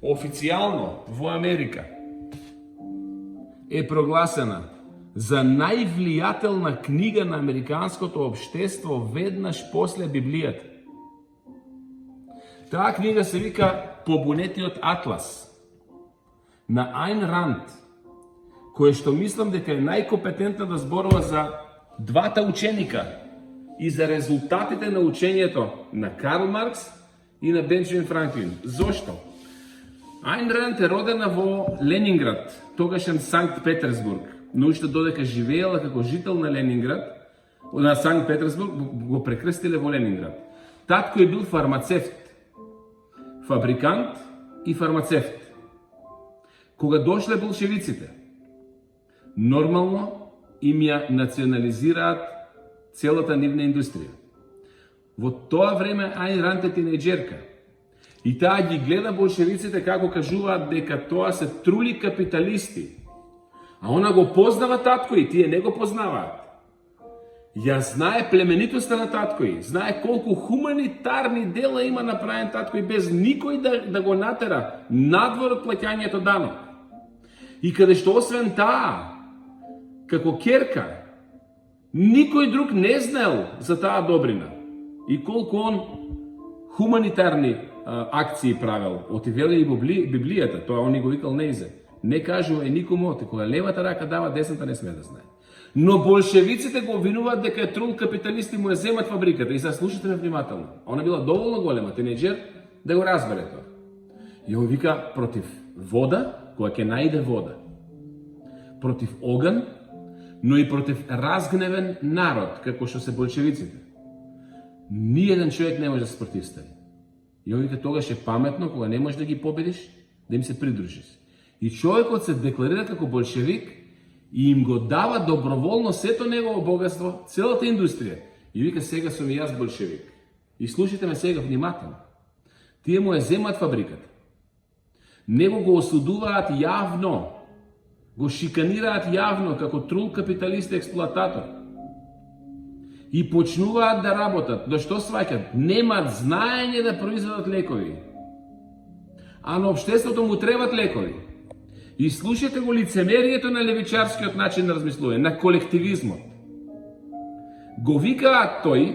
официјално во Америка е прогласена за највлијателна книга на американското општество веднаш после Библијата. Таа книга се вика Побунетиот атлас на Айн Ранд, кој што мислам дека е најкомпетентна да зборува за двата ученика и за резултатите на учењето на Карл Маркс и на Бенџамин Франклин. Зошто? Айн Ранд е родена во Ленинград, тогашен Санкт Петерсбург, но уште додека живеела како жител на Ленинград, на Санкт Петерсбург, го прекрстиле во Ленинград. Татко е бил фармацевт, фабрикант и фармацевт. Кога дошле болшевиците, нормално им ја национализираат целата нивна индустрија. Во тоа време Айн Ранд е тинејџерка и таа ги гледа болшевиците како кажуваат дека тоа се трули капиталисти. А она го познава татко и тие не го познаваат. Ја знае племенитоста на татко и, знае колку хуманитарни дела има направен татко и без никој да го натера надвор од плаќањето данок. И каде што освен таа, како ќерка, никој друг не знаел за таа добрина. И колку он хуманитарни акции правил, отивеле и Библијата, тоа он и го викал неизе. Не кажува и никому, кога левата рака дава, десната не сме да знае. Но болшевиците го обвинуваат дека е трул капиталисти му ја земат фабриката. И сега слушате ме внимателно. Она била доволно голема тинејџер да го разбере тоа. И он вика против вода, која ќе најде вода. Против оган, но и против разгневен народ, како што се болшевиците. Ниеден човек не може да се противстави. И он вика тогаш е паметно, кога не можеш да ги победиш, да им се придружиш. И човекот се декларира како болшевик и им го дава доброволно сето негово богатство, целата индустрија. И вика сега сум и јас болшевик. И слушайте ме сега внимателно. Тие му ја земат фабриката. Него го осудуваат јавно. Го шиканираат јавно како трул капиталист и експлоататор. И почнуваат да работат. До што сваќат? Немат знаење да произведат лекови. А на општеството му требат лекови. И слушате го лицемерието на левичарскиот начин на размислување, на колективизмот. Го викаат тој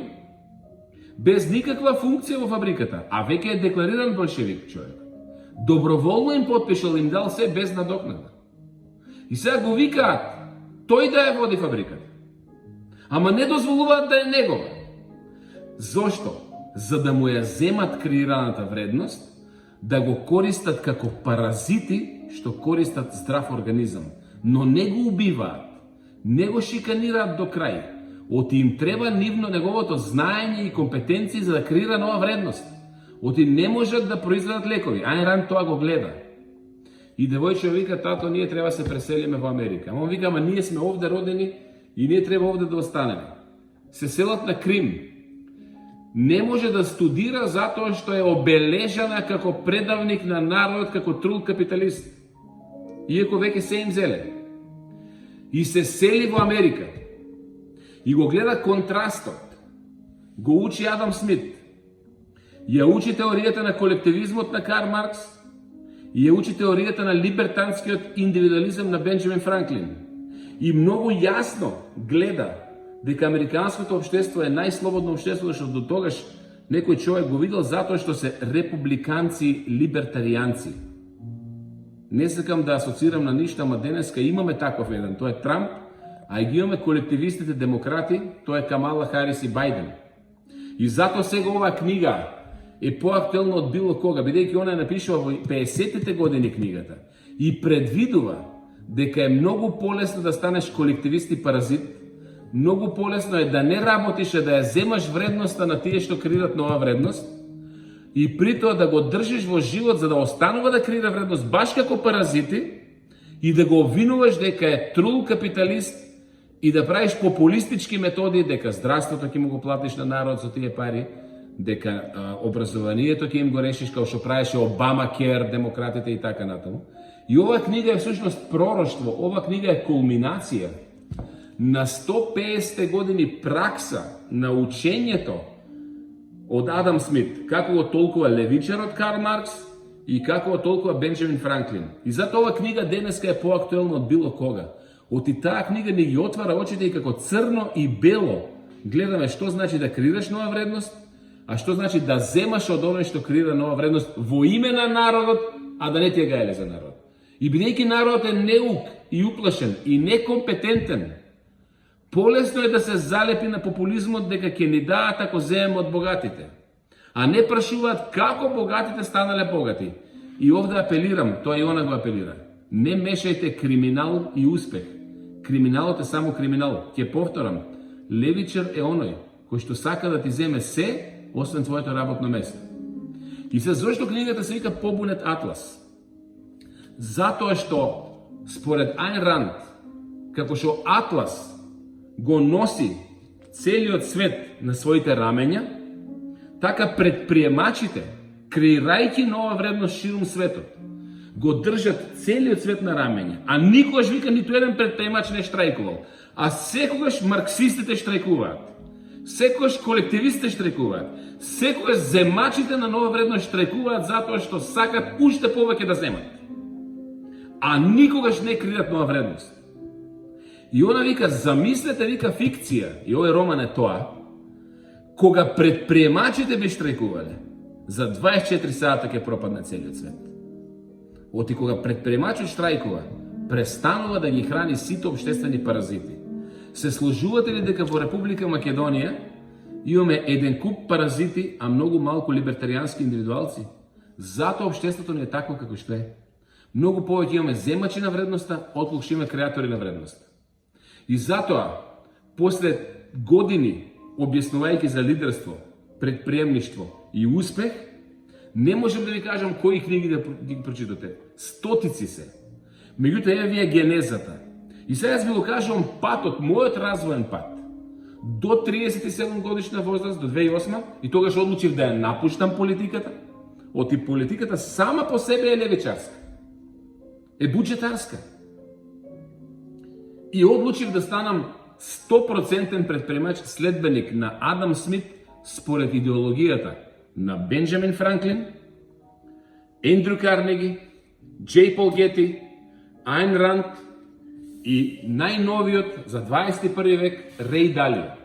без никаква функција во фабриката, а веќе е деклариран болшевик човек. Доброволно им потпишал, им дал се без надокнада. И сега го викаат тој да ја води фабриката. Ама не дозволуваат да е негова. Зошто? За да му ја земат креираната вредност, да го користат како паразити што користат здрав организам, но не го убиваат, не го шиканираат до крај. Оти им треба неговото знаење и компетенции за да креира нова вредност. Оти не можат да произведат лекови. Айн Ранд тоа го гледа. И девојче вика, тато, ние треба се преселиме во Америка. Ама он вика, ама ние сме овде родени и ние треба овде да останеме. Се селат на Крим. Не може да студира затоа што е обележана како предавник на народот, како трул капиталист. Иако веќе се им зеле. И се сели во Америка. И го гледа контрастот. Го учи Адам Смит. Ја учи теоријата на колективизмот на Карл Маркс. И ја учи теоријата на либертанскиот индивидуализам на Бенџамин Франклин. И многу јасно гледа дека американското општество е најслободно општество, што до тогаш некој човек го видел затоа што се републиканци, либертаријанци. Не сакам да асоцирам на ништо, ама денеска имаме таков еден, тоа е Трамп, а и ги имаме колективистите демократи, тоа е Камала Харис и Бајден. И затоа сега оваа книга е поактуелна од било кога, бидејќи она напишува во 50-тите години книгата и предвидува дека е многу полесно да станеш колективист и паразит, многу полесно е да не работиш, да ја земаш вредноста на тие што креираат нова вредност и при тоа да го држиш во живот за да останува да креира вредност баш како паразити и да го обвинуваш дека е трул капиталист и да правиш популистички методи дека здравството ќе му го платиш на народ со тие пари, дека образованието ќе им го решиш како што правеше Обама Кер, демократите и така натаму. И оваа книга е всушност пророштво, оваа книга е кулминација на 150 години пракса на учењето од Адам Смит, како го толкува левичарот Карл Маркс и како толкова Бенџамин Франклин. И затоа ова книга денеска е поактуелна од било кога. Оти таа книга ни ги отвара очите и како црно и бело гледаме што значи да креираш нова вредност, а што значи да земаш од оној што креира нова вредност во име на народот, а да не ти е гајле за народ. И бидејќи народот е неук и уплашен и некомпетентен, полесно е да се залепи на популизмот дека ќе ни даат ако земеме од богатите, а не прашуваат како богатите станале богати. И овде апелирам, тоа и она го апелира. Не мешајте криминал и успех. Криминалот е само криминал. Ќе повторам, левичар е оној кој што сака да ти земе се, освен твоето работно место. И се зошто книгата се вика Побунет Атлас? Затоа што, според Айн Ранд, како што Атлас го носи целиот свет на своите рамења, така предприемачите, креирајќи нова вредност ширум светот, го држат целиот свет на рамења, а никогаш вика ниту еден предприемач не штрајкувал, а секогаш марксистите штрајкуваат, секогаш колективистите штрајкуваат, секогаш земачите на нова вредност штрајкуваат затоа што сакат уште повеќе да земат, а никогаш не креират нова вредност. И она вика, замислете, вика, фикција, и овој роман е тоа, кога предприемачите би штрајкувале, за 24 сата ќе пропадне целиот свет. Оти кога предприемачот штрајкува, престанува да ги храни сите општествени паразити. Се сложувате ли дека во Република Македонија имаме еден куп паразити, а многу малку либертаријански индивидуалци? Затоа општеството не е такво како што е. Многу повеќе имаме земачи на вредноста, отколку што имаме креатори на вредноста. И затоа, после години објаснувајќи за лидерство, предприемништво и успех, не можам да ви кажам кои книги да ги прочитате. Стотици се. Меѓутоа, еве ви е генезата. И сега јас ви го кажувам патот, мојот развоен пат. До 37 годишна возраст, до 2008, и тогаш одлучив да ја напуштам политиката. Оти политиката сама по себе е левичарска. Е буџетарска. И одлучив да станам 100% предприемач, следбеник на Адам Смит според идеологијата на Бенџамин Франклин, Ендрю Карнеги, Джей Пол Гети, Айн Ранд и најновиот за 21 век Рей Далио.